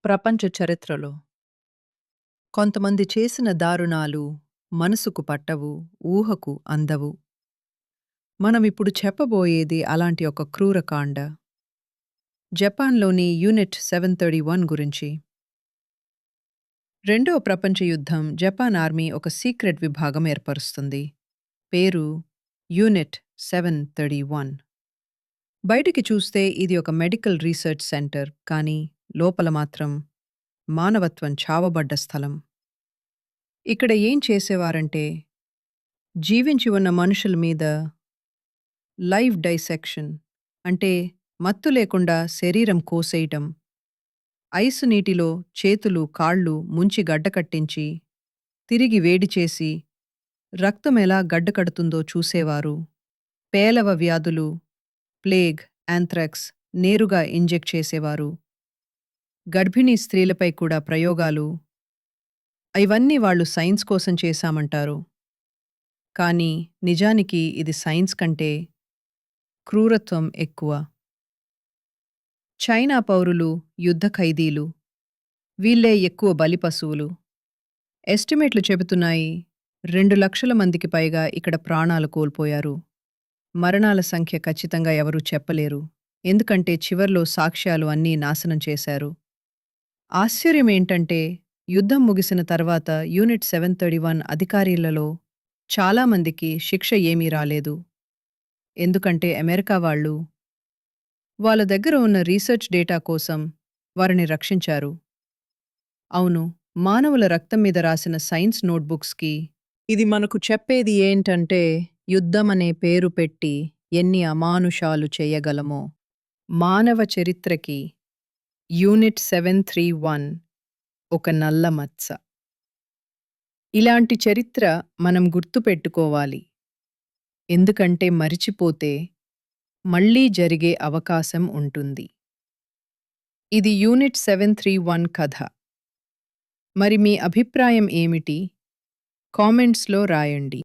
ప్రపంచ చరిత్రలో కొంతమంది చేసిన దారుణాలు మనసుకు పట్టవు, ఊహకు అందవు. మనమిప్పుడు చెప్పబోయేది అలాంటి ఒక క్రూరకాండ. జపాన్‌లోని యూనిట్ 731 గురించి. రెండవ ప్రపంచ యుద్ధం జపాన్ ఆర్మీ ఒక సీక్రెట్ విభాగం ఏర్పరుస్తుంది. పేరు యూనిట్ 731. బయటికి చూస్తే ఇది ఒక మెడికల్ రీసెర్చ్ సెంటర్, కానీ లోపల మాత్రం మానవత్వం చావబడ్డ స్థలం. ఇక్కడ ఏం చేసేవారంటే, జీవించి ఉన్న మనుషుల మీద లైవ్ డైసెక్షన్, అంటే మత్తు లేకుండా శరీరం కోసేయటం, ఐసు నీటిలో చేతులు కాళ్ళు ముంచి గడ్డకట్టించి, తిరిగి వేడి చేసి, రక్తం ఎలా గడ్డకడుతుందో చూసేవారు. పేలవ వ్యాధులు, ప్లేగ్, యాంథ్రాక్స్ నేరుగా ఇంజెక్ట్ చేసేవారు. గర్భిణీ స్త్రీలపై కూడా ప్రయోగాలు. ఇవన్నీ వాళ్ళు సైన్స్ కోసం చేశామంటారు. కానీ నిజానికి ఇది సైన్స్ కంటే క్రూరత్వం ఎక్కువ. చైనా పౌరులు, యుద్ధ ఖైదీలు, వీళ్ళే ఎక్కువ బలిపశువులు. ఎస్టిమేట్లు చెబుతున్నాయి 2,00,000 మందికి పైగా ఇక్కడ ప్రాణాలు కోల్పోయారు. మరణాల సంఖ్య ఖచ్చితంగా ఎవరూ చెప్పలేరు, ఎందుకంటే చివర్లో సాక్ష్యాలు అన్నీ నాశనం చేశారు. ఆశ్చర్యమేంటంటే, యుద్ధం ముగిసిన తర్వాత యూనిట్ 731 అధికారులలో చాలామందికి శిక్ష ఏమీ రాలేదు. ఎందుకంటే అమెరికా వాళ్ళ దగ్గర ఉన్న రీసెర్చ్ డేటా కోసం వారిని రక్షించారు. అవును, మానవుల రక్తం మీద రాసిన సైన్స్ నోట్బుక్స్కి ఇది మనకు చెప్పేది ఏంటంటే, యుద్ధం అనే పేరు పెట్టి ఎన్ని అమానుషాలు చేయగలమో. మానవ చరిత్రకి యూనిట్ 731 ఒక నల్ల మచ్చ. ఇలాంటి చరిత్ర మనం గుర్తుపెట్టుకోవాలి, ఎందుకంటే మరిచిపోతే మళ్ళీ జరిగే అవకాశం ఉంటుంది. ఇది యూనిట్ 731 కథ. మరి మీ అభిప్రాయం ఏమిటి? కామెంట్స్లో రాయండి.